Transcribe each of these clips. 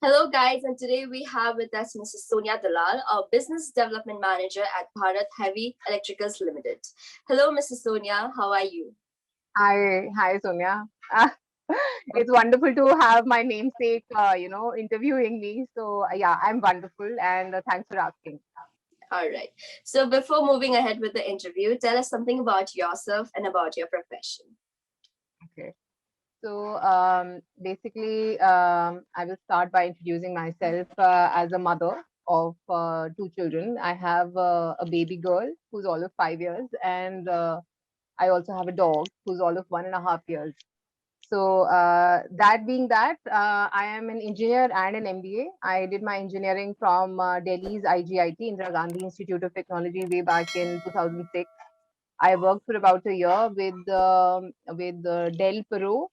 Hello, guys, and today we have with us Mrs. Sonia Dalal, a business development manager at Bharat Heavy Electricals Limited. Hello, Mrs. Sonia, how are you? Hi, Sonia. It's wonderful to have my namesake, interviewing me. So yeah, I'm wonderful, and thanks for asking. All right. So, before moving ahead with the interview, tell us something about yourself and about your profession. Okay. So basically, I will start by introducing myself as a mother of two children. I have a baby girl who's all of 5 years, and I also have a dog who's all of 1.5 years. So that being that, I am an engineer and an MBA. I did my engineering from Delhi's IGIT, Indira Gandhi Institute of Technology, way back in 2006. I worked for about a year with Dell Peru,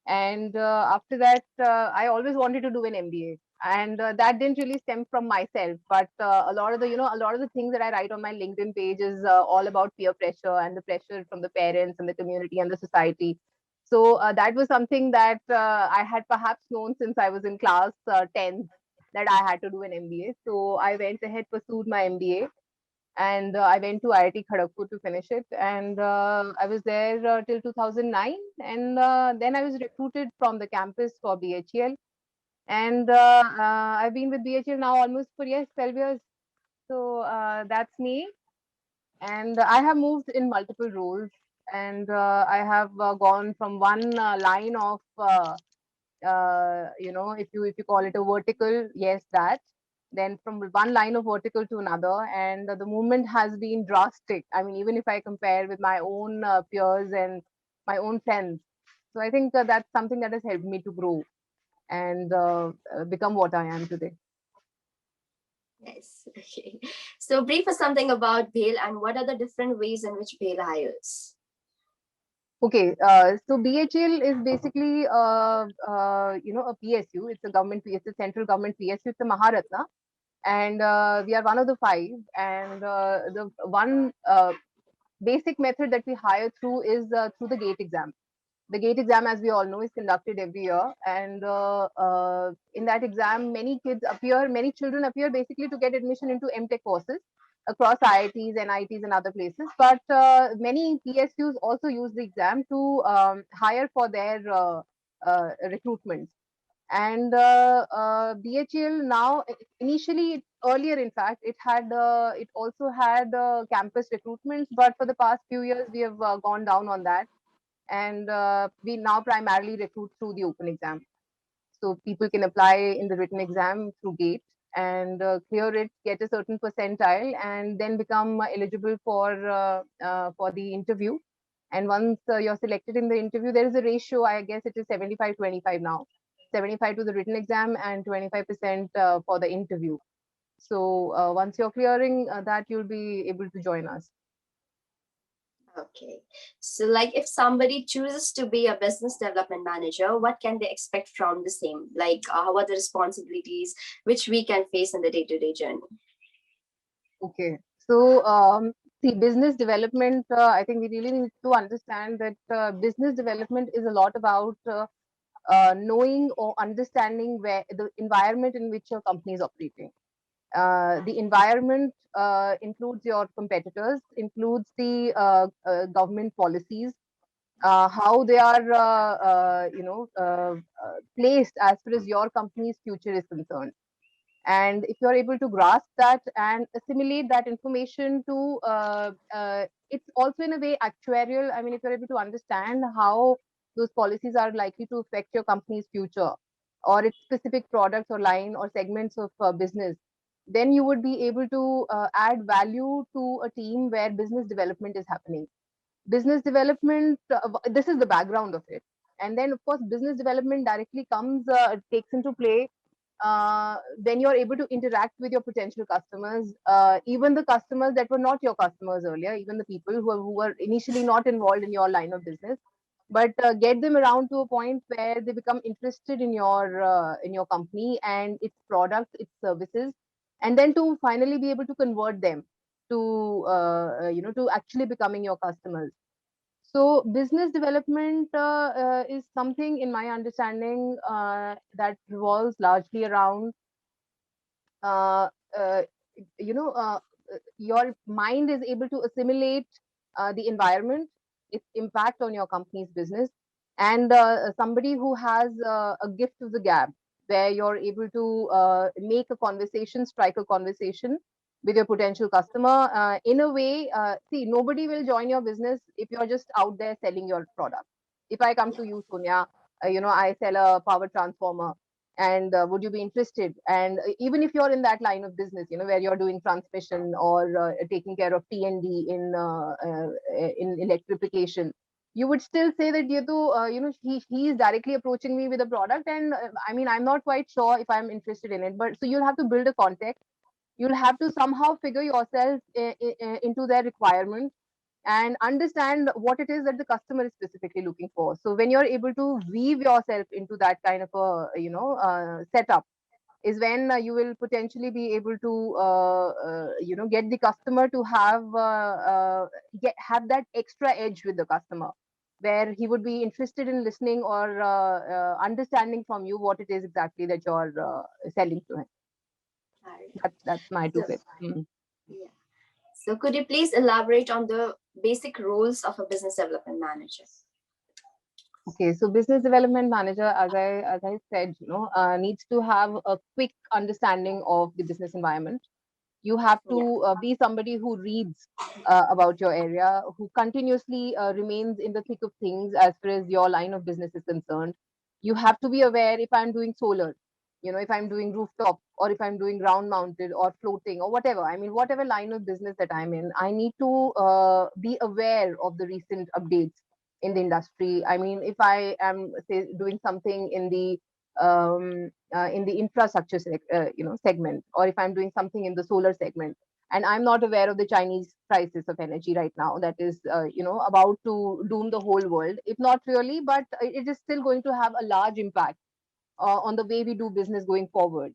and after that, I always wanted to do an MBA. And that didn't really stem from myself, but a lot of the things that I write on my LinkedIn page is all about peer pressure and the pressure from the parents and the community and the society. So that was something that I had perhaps known since I was in class 10th, that I had to do an MBA. So I went ahead, pursued my MBA, and I went to IIT Kharagpur to finish it. And I was there till 2009, and then I was recruited from the campus for BHEL, and I've been with BHEL now almost for, yes, 12 years. So that's me, and I have moved in multiple roles, and I have gone from one line of if you call it a vertical, yes, that. Then from one line of vertical to another, and the movement has been drastic. I mean, even if I compare with my own peers and my own friends. So I think that's something that has helped me to grow and become what I am today. Yes. Okay. So, brief us something about BHEL and what are the different ways in which BHEL hires. Okay, so BHL is basically a PSU. It's a government PSU, central government PSU. It's a Maharatna, and we are one of the five. And the one basic method that we hire through is through the GATE exam. The GATE exam, as we all know, is conducted every year, and in that exam, many children appear basically to get admission into MTech courses across IITs, NITs, and other places. But many PSUs also use the exam to hire for their recruitments. And BHEL now, initially, earlier, in fact, it also had campus recruitments, but for the past few years, we have gone down on that, and we now primarily recruit through the open exam. So people can apply in the written exam through GATE and clear it, get a certain percentile, and then become eligible for the interview. And once you're selected in the interview, there is a ratio. I guess it is 75-25 now. 75 to the written exam and 25% for the interview. So once you're clearing that, you'll be able to join us. Okay. So, like, if somebody chooses to be a business development manager, what can they expect from the same? Like, what are the responsibilities which we can face in the day-to-day journey? Okay. So, see, business development, I think we really need to understand that business development is a lot about knowing or understanding where the environment in which your company is operating. The environment includes your competitors, includes the government policies, how they are, placed as far as your company's future is concerned. And if you're able to grasp that and assimilate that information to, it's also in a way actuarial. I mean, if you're able to understand how those policies are likely to affect your company's future or its specific products or line or segments of business, then you would be able to add value to a team where business development is happening. Business development, this is the background of it. And then, of course, business development directly takes into play when you're able to interact with your potential customers, even the customers that were not your customers earlier, even the people who were initially not involved in your line of business, but get them around to a point where they become interested in your company and its products, its services, and then to finally be able to convert them to to actually becoming your customers. So business development is something, in my understanding, that revolves largely around uh, uh, you know your mind is able to assimilate the environment, its impact on your company's business, and somebody who has a gift of the gab, where you're able to make a conversation, strike a conversation with your potential customer in a way. See, nobody will join your business if you're just out there selling your product. If I come to you, Sonia, I sell a power transformer, and would you be interested? And even if you're in that line of business, where you're doing transmission or taking care of T&D in electrification, you would still say that he is directly approaching me with a product, and I mean, I'm not quite sure if I'm interested in it. But so you'll have to build a context. You'll have to somehow figure yourself into their requirements and understand what it is that the customer is specifically looking for. So when you're able to weave yourself into that kind of a setup, is when you will potentially be able to get the customer to have that extra edge with the customer, where he would be interested in listening or understanding from you what it is exactly that you're selling to him. Right. That's my two So, bits. Mm. yeah. So could you please elaborate on the basic roles of a business development manager? Okay, so business development manager, as I said, needs to have a quick understanding of the business environment. You have Yeah. to be somebody who reads about your area, who continuously remains in the thick of things as far as your line of business is concerned. You have to be aware, if I'm doing solar, if I'm doing rooftop, or if I'm doing ground mounted or floating or whatever. I mean, whatever line of business that I'm in, I need to be aware of the recent updates in the industry. I mean, if I am, say, doing something in the infrastructure segment, or if I'm doing something in the solar segment, and I'm not aware of the Chinese crisis of energy right now, that is about to doom the whole world. If not really, but it is still going to have a large impact on the way we do business going forward.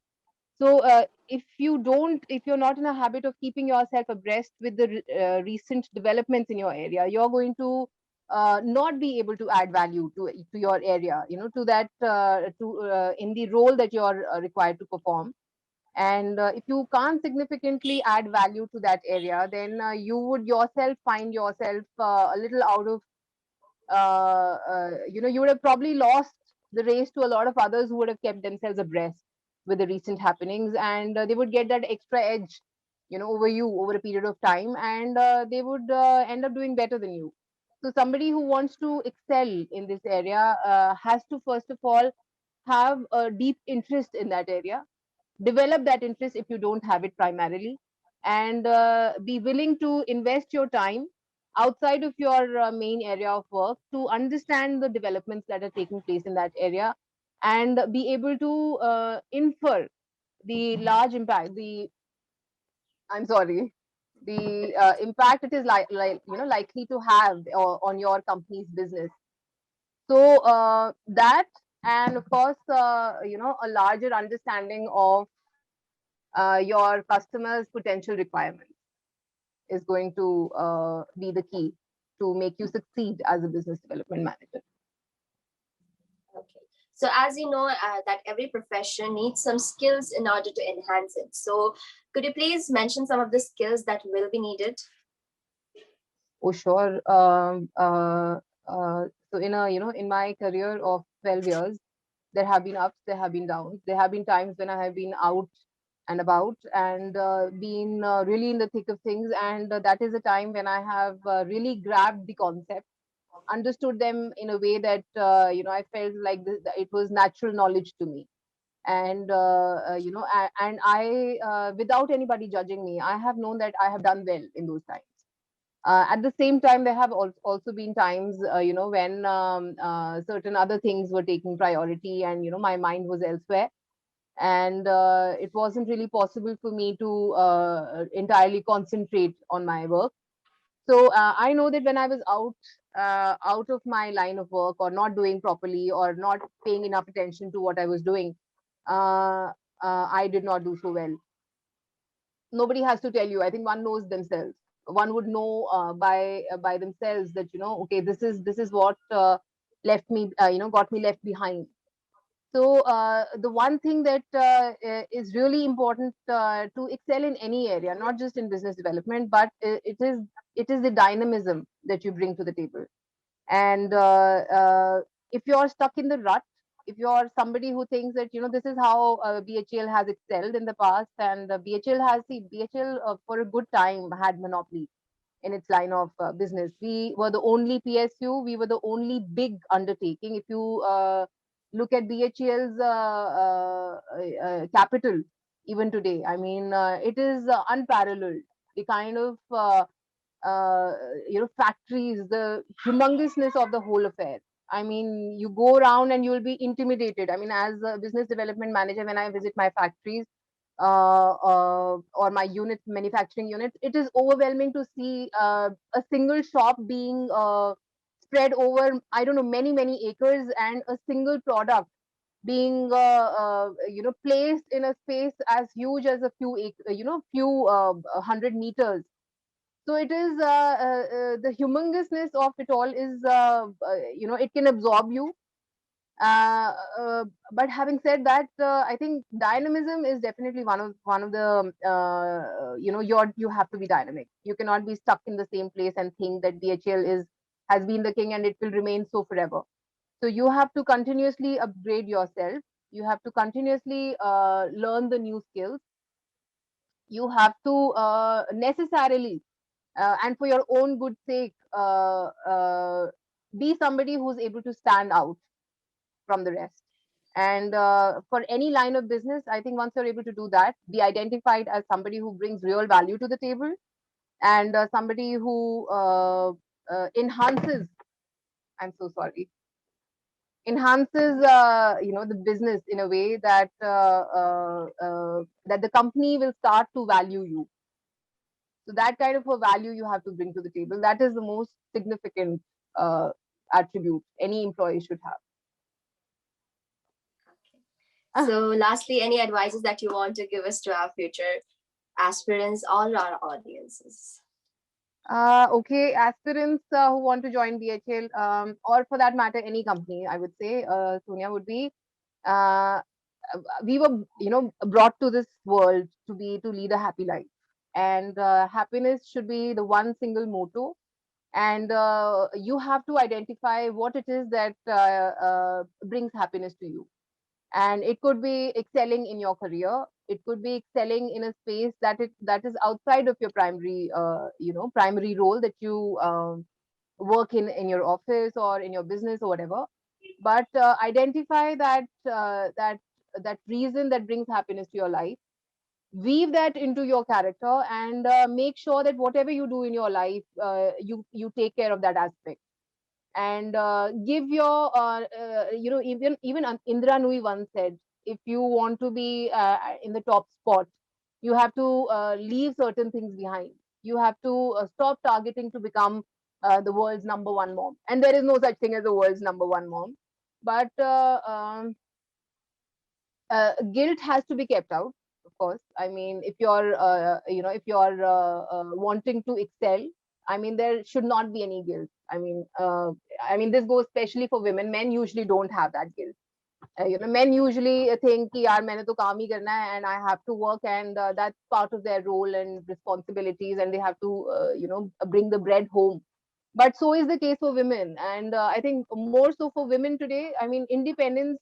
So if you're not in a habit of keeping yourself abreast with the recent developments in your area, you're going to not be able to add value to your area, to that to in the role that you're required to perform. And if you can't significantly add value to that area, then you would yourself find yourself a little out of you would have probably lost the race to a lot of others who would have kept themselves abreast with the recent happenings, and they would get that extra edge, over you over a period of time, and they would end up doing better than you. So somebody who wants to excel in this area has to first of all have a deep interest in that area, develop that interest if you don't have it primarily, and be willing to invest your time outside of your main area of work to understand the developments that are taking place in that area, and be able to infer the large impact, I'm sorry, the impact it is likely to have on your company's business. So that, and of course a larger understanding of your customers' potential requirements is going to be the key to make you succeed as a business development manager. Okay. So as you know, that every profession needs some skills in order to enhance it. So could you please mention some of the skills that will be needed? Oh, sure. So in my career of 12 years, there have been ups, there have been downs. There have been times when I have been out and about and been really in the thick of things. And that is a time when I have really grabbed the concept, understood them in a way that I felt like it was natural knowledge to me. And and I, without anybody judging me, I have known that I have done well in those times. At the same time, there have also been times, when certain other things were taking priority, and my mind was elsewhere, and it wasn't really possible for me to entirely concentrate on my work. So I know that when I was out of my line of work, or not doing properly, or not paying enough attention to what I was doing, I did not do so well. Nobody has to tell you. I think one knows themselves. one would know by themselves that, okay, this is what left me, got me left behind. So the one thing that is really important to excel in any area, not just in business development, but it is the dynamism that you bring to the table. And if you're stuck in the rut, if you're somebody who thinks that, this is how BHL has excelled in the past, and BHL for a good time had monopoly in its line of business. We were the only PSU, we were the only big undertaking. If you look at BHEL's capital, even today, I mean, it is unparalleled. The kind of uh, factories, the humongousness of the whole affair. I mean, you go around and you will be intimidated. I mean, as a business development manager, when I visit my factories, or my unit, manufacturing units, it is overwhelming to see a single shop being spread over, I don't know, many acres, and a single product being placed in a space as huge as a few 100 meters. So it is the humongousness of it all is it can absorb you. uh, uh, but having said that, I think dynamism is definitely one of the you have to be dynamic. You cannot be stuck in the same place and think that BHL is has been the king and it will remain so forever. So you have to continuously upgrade yourself. You have to continuously learn the new skills. You have to necessarily, and for your own good sake, be somebody who's able to stand out from the rest. And for any line of business, I think once you're able to do that, be identified as somebody who brings real value to the table, and somebody who enhances, I'm so sorry, enhances the business in a way that the company will start to value you. So that kind of a value you have to bring to the table. That is the most significant uh, attribute any employee should Okay. have. So, lastly, any advices that you want to give us to our future aspirants, all our audiences? Okay, aspirants who want to join BHL, or for that matter, any company, I would say, Sonia, would be, uh, we were, brought to this world to lead a happy life, and happiness should be the one single motto. And you have to identify what it is that brings happiness to you. And it could be excelling in your career, it could be excelling in a space that is outside of your primary role that you work in your office or in your business or whatever. But identify that reason that brings happiness to your life, weave that into your character, and make sure that whatever you do in your life, you take care of that aspect. And give your even Indra Nui once said, if you want to be in the top spot, you have to leave certain things behind. You have to stop targeting to become the world's number one mom, and there is no such thing as the world's number one mom. But guilt has to be kept out, of course. I mean, if you're wanting to excel, I mean, there should not be any guilt. I mean, this goes especially for women. Men usually don't have that guilt. Men usually think कि यार मैंने तो काम ही करना है and I have to work, and that's part of their role and responsibilities, and they have to bring the bread home. But so is the case for women, and I think more so for women today. I mean, independence,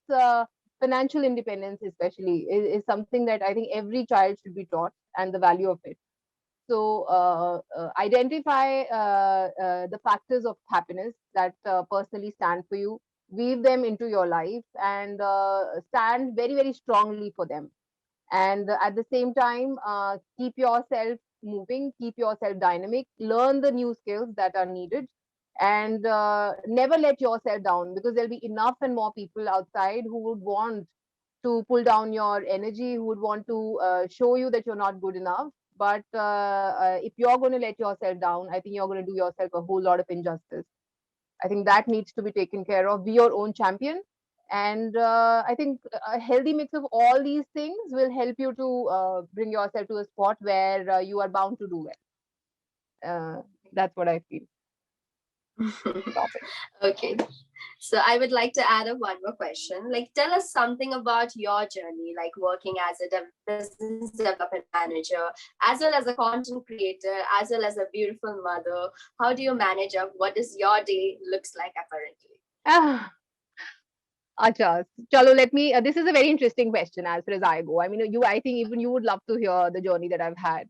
financial independence especially, is something that I think every child should be taught, and the value of it. So identify the factors of happiness that personally stand for you, weave them into your life, and stand very, very strongly for them. And at the same time, keep yourself moving, keep yourself dynamic, learn the new skills that are needed, and never let yourself down, because there'll be enough and more people outside who would want to pull down your energy, who would want to show you that you're not good enough. But if you're going to let yourself down, I think you're going to do yourself a whole lot of injustice. I think that needs to be taken care of. Be your own champion. And I think a healthy mix of all these things will help you to bring yourself to a spot where you are bound to do well. That's what I feel. Stop it. Okay. So I would like to add up one more question. Like, tell us something about your journey, like working as a business development manager, as well as a content creator, as well as a beautiful mother. How do you manage up? What does your day looks like apparently? Ah, Acha, chalo, let me. This is a very interesting question as far as I go. I mean, I think even you would love to hear the journey that I've had.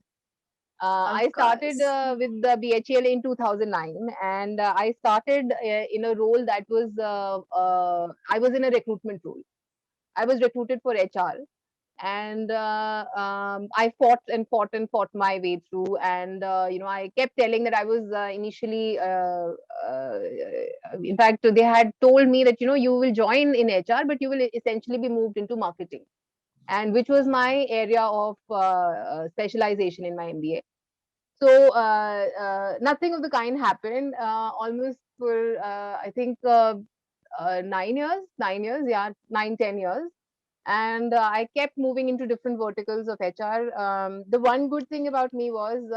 I Of started course. with the BHL in 2009, and I started in a role that was I was in a recruitment role. I was recruited for HR, and I fought and fought and fought my way through. And I kept telling that I was initially, uh, in fact, they had told me that you will join in HR, but you will essentially be moved into marketing, and which was my area of specialization in my MBA. So nothing of the kind happened. Almost for I think 9 years, 9 years, yeah, 9, 10 years, and I kept moving into different verticals of HR. The one good thing about me was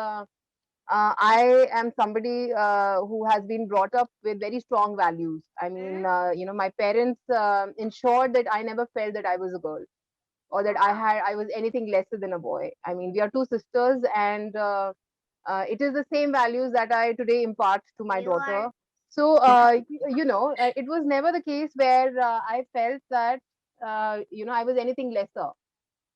I am somebody who has been brought up with very strong values. I mean, my parents ensured that I never felt that I was a girl or that I was anything lesser than a boy. I mean, we are two sisters, and it is the same values that I today impart to my daughter. So, it was never the case where I felt that, I was anything lesser.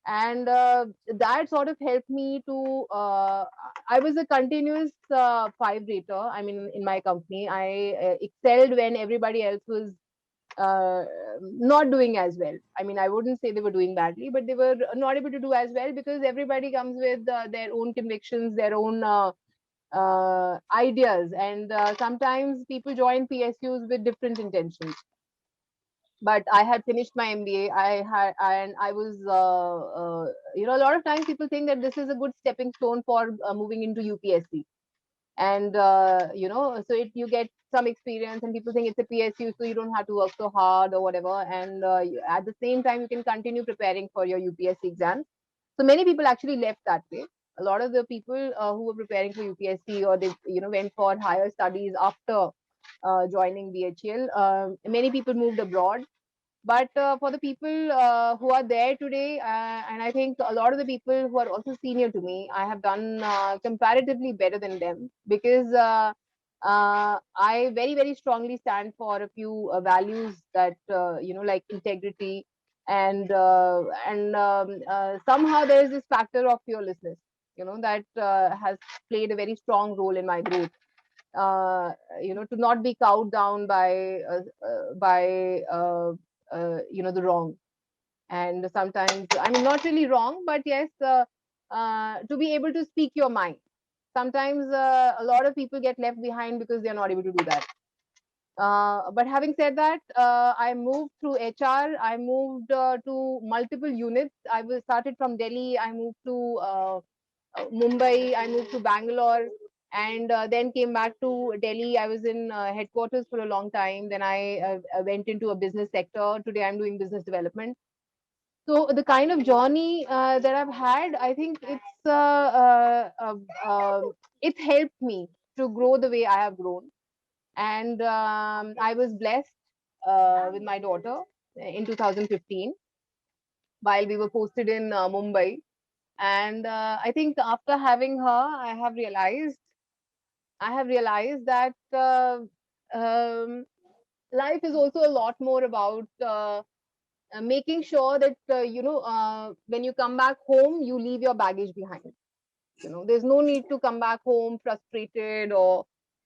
And that sort of helped me to, I was a continuous five rater. I mean, in my company, I excelled when everybody else was uh, not doing as well. I mean, I wouldn't say they were doing badly, but they were not able to do as well because everybody comes with their own convictions, their own ideas, and sometimes people join PSUs with different intentions. But I had finished my MBA. And I was, a lot of times people think that this is a good stepping stone for moving into UPSC, and so you get some experience, and people think it's a PSU, so you don't have to work so hard or whatever. And at the same time, you can continue preparing for your UPSC exams. So many people actually left that way. A lot of the people who were preparing for UPSC, or they went for higher studies after joining BHL. Many people moved abroad, but for the people who are there today, and I think a lot of the people who are also senior to me, I have done comparatively better than them, because I very, very strongly stand for a few values that, like integrity, and somehow there is this factor of fearlessness, that has played a very strong role in my growth. To not be cowed down by the wrong. And sometimes, I mean, not really wrong, but yes, to be able to speak your mind. Sometimes a lot of people get left behind because they're not able to do that. But having said that, I moved through HR. I moved to multiple units. I was started from Delhi. I moved to Mumbai. I moved to Bangalore, and then came back to Delhi. I was in headquarters for a long time. Then I went into a business sector. Today, I'm doing business development. So the kind of journey that I've had, I think it's helped me to grow the way I have grown. And I was blessed with my daughter in 2015 while we were posted in Mumbai. And I think after having her, I have realized that life is also a lot more about making sure that when you come back home, you leave your baggage behind. There's no need to come back home frustrated, or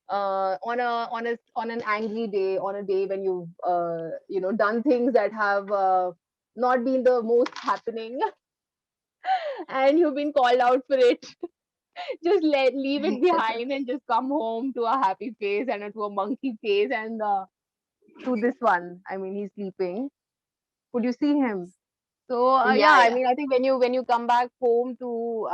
on an angry day, on a day when you've done things that have not been the most happening, and you've been called out for it. Just leave it behind and just come home to a happy face and to a monkey face. And to this one, I mean, he's sleeping. Could you see him? So yeah, Yeah, I yeah. mean, I think when you come back home to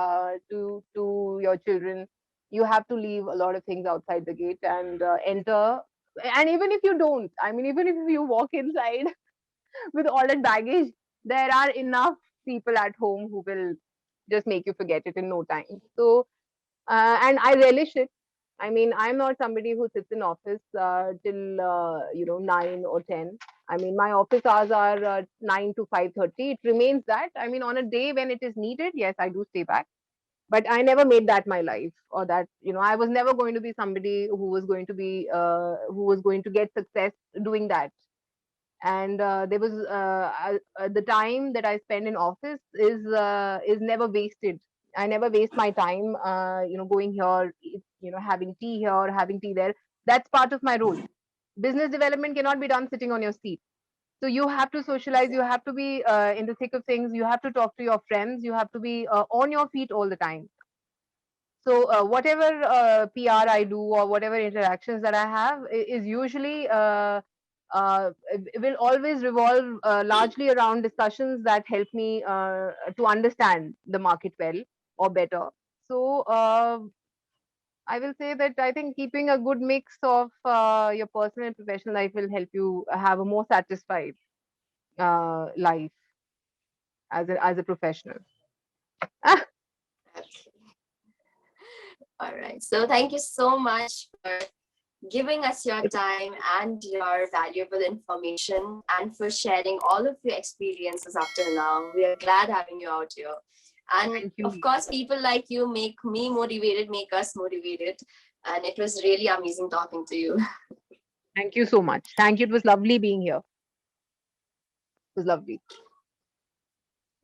your children, you have to leave a lot of things outside the gate and enter. And even if you don't, I mean, even if you walk inside with all that baggage, there are enough people at home who will just make you forget it in no time. So and I relish it. I mean, I'm not somebody who sits in office till 9 or 10. I mean, my office hours are 9 to 5:30. It remains that. I mean, on a day when it is needed, yes, I do stay back. But I never made that my life, or that, I was never going to be somebody who was going to get success doing that. And there was the time that I spend in office is never wasted. I never waste my time, going here, having tea here, having tea there. That's part of my role. Business development cannot be done sitting on your seat. So you have to socialize, you have to be in the thick of things, you have to talk to your friends, you have to be on your feet all the time. So whatever PR I do, or whatever interactions that I have, is usually will always revolve largely around discussions that help me to understand the market well or better. So I will say that I think keeping a good mix of your personal and professional life will help you have a more satisfied life as a professional. All right. So thank you so much for giving us your time and your valuable information, and for sharing all of your experiences up till now. We are glad having you out here. And Thank of you. course, people like you make me motivated, make us motivated. And it was really amazing talking to you. Thank you so much. Thank you. It was lovely being here. It was lovely.